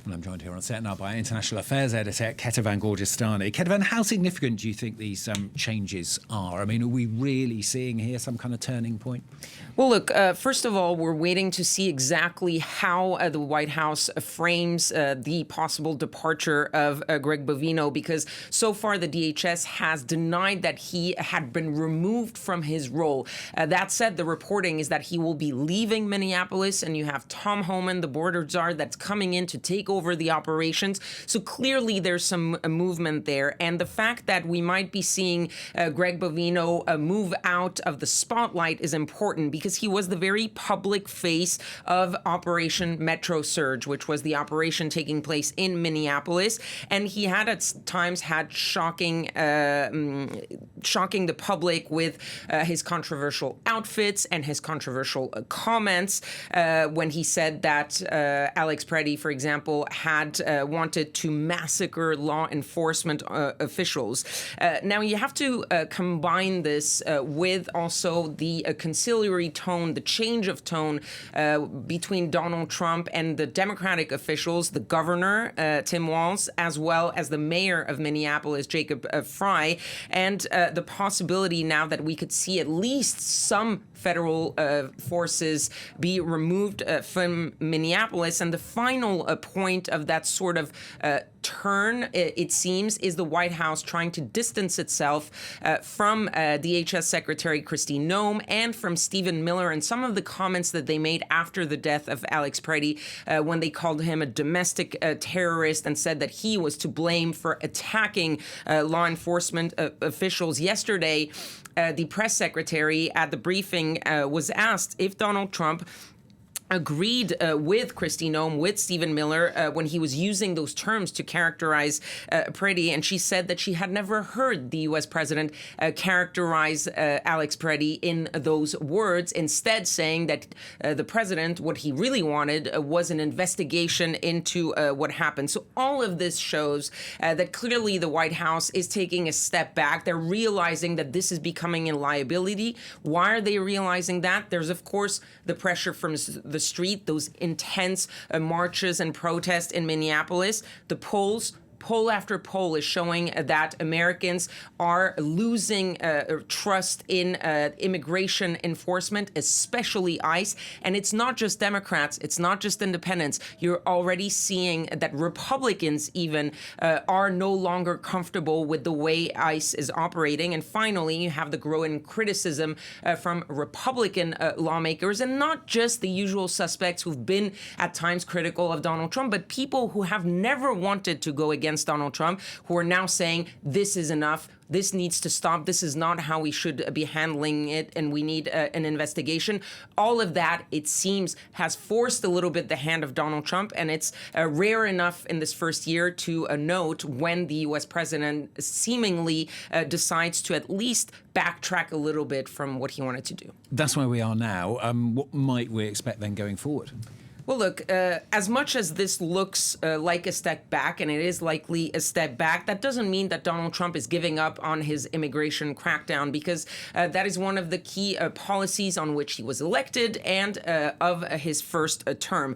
And I'm joined here on set now by international affairs editor Kethevane Gorjestani. Kethevane, how significant do you think these changes are? I mean, are we really seeing here some kind of turning point? Well, look, first of all, we're waiting to see exactly how the White House frames the possible departure of Greg Bovino, because so far the DHS has denied that he had been removed from his role. That said, the reporting is that he will be leaving Minneapolis, and you have Tom Homan, the border czar, that's coming in to take over the operations. So clearly there's some movement there. And the fact that we might be seeing Greg Bovino move out of the spotlight is important, because he was the very public face of Operation Metro Surge, which was the operation taking place in Minneapolis. And he had at times had shocking the public with his controversial outfits and his controversial comments when he said that Alex Pretti, for example, had wanted to massacre law enforcement officials. Now, you have to combine this with also the conciliatory tone, the change of tone between Donald Trump and the Democratic officials, the governor, Tim Walz, as well as the mayor of Minneapolis, Jacob Frey, and the possibility now that we could see at least some federal forces be removed from Minneapolis. And the final point of that sort of turn, it seems, is the White House trying to distance itself from DHS Secretary Kristi Noem and from Stephen Miller and some of the comments that they made after the death of Alex Pretti when they called him a domestic terrorist and said that he was to blame for attacking law enforcement officials. Yesterday, the press secretary at the briefing was asked if Donald Trump agreed with Kristi Noem, with Stephen Miller, when he was using those terms to characterize Pretti, and she said that she had never heard the U.S. president characterize Alex Pretti in those words, instead saying that the president, what he really wanted was an investigation into what happened. So all of this shows that clearly the White House is taking a step back. They're realizing that this is becoming a liability. Why are they realizing that? There's, of course, the pressure from the street, those intense marches and protests in Minneapolis. The poll after poll is showing that Americans are losing trust in immigration enforcement, especially ICE. And it's not just Democrats, it's not just independents. You're already seeing that Republicans even are no longer comfortable with the way ICE is operating. And finally, you have the growing criticism from Republican lawmakers, and not just the usual suspects who've been at times critical of Donald Trump, but people who have never wanted to go against Donald Trump, who are now saying this is enough, this needs to stop, this is not how we should be handling it, and we need an investigation. All of that, it seems, has forced a little bit the hand of Donald Trump, and it's rare enough in this first year to note when the U.S. president seemingly decides to at least backtrack a little bit from what he wanted to do. That's where we are now. What might we expect then going forward? Well, look, as much as this looks like a step back, and it is likely a step back, that doesn't mean that Donald Trump is giving up on his immigration crackdown, because that is one of the key policies on which he was elected and of his first term.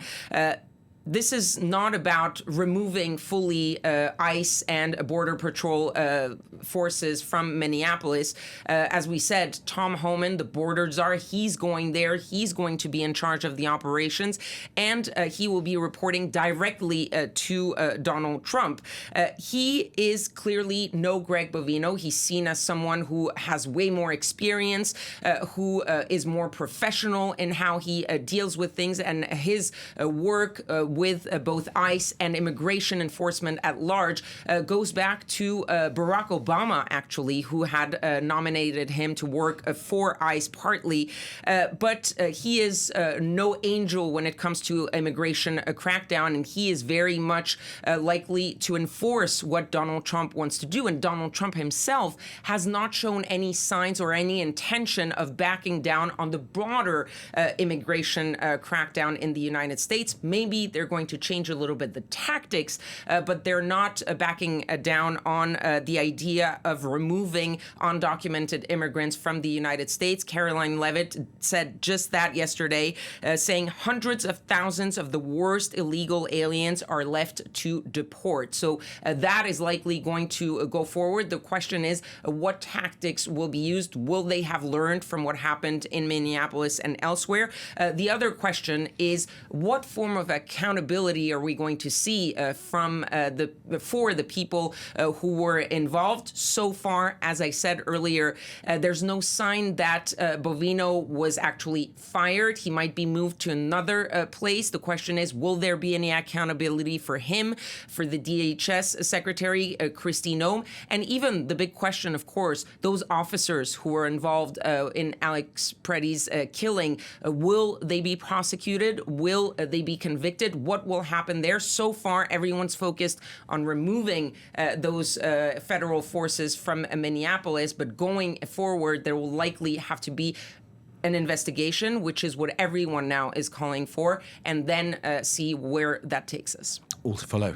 This is not about removing fully ICE and Border Patrol forces from Minneapolis. As we said, Tom Homan, the border czar, he's going there. He's going to be in charge of the operations, and he will be reporting directly to Donald Trump. He is clearly no Greg Bovino. He's seen as someone who has way more experience, who is more professional in how he deals with things, and his work with both ICE and immigration enforcement at large goes back to Barack Obama, actually, who had nominated him to work for ICE partly. But he is no angel when it comes to immigration crackdown, and he is very much likely to enforce what Donald Trump wants to do. And Donald Trump himself has not shown any signs or any intention of backing down on the broader immigration crackdown in the United States. Maybe they're going to change a little bit the tactics, but they're not backing down on the idea idea of removing undocumented immigrants from the United States. Caroline Leavitt said just that yesterday, saying hundreds of thousands of the worst illegal aliens are left to deport. So that is likely going to go forward. The question is, what tactics will be used? Will they have learned from what happened in Minneapolis and elsewhere? The other question is, what form of accountability are we going to see for the people who were involved? So far, as I said earlier, there's no sign that Bovino was actually fired. He might be moved to another place. The question is, will there be any accountability for him, for the DHS Secretary, Kristi Noem? And even the big question, of course, those officers who were involved in Alex Pretti's killing, will they be prosecuted? Will they be convicted? What will happen there? So far, everyone's focused on removing those federal forces from Minneapolis, but going forward, there will likely have to be an investigation, which is what everyone now is calling for, and then see where that takes us. All to follow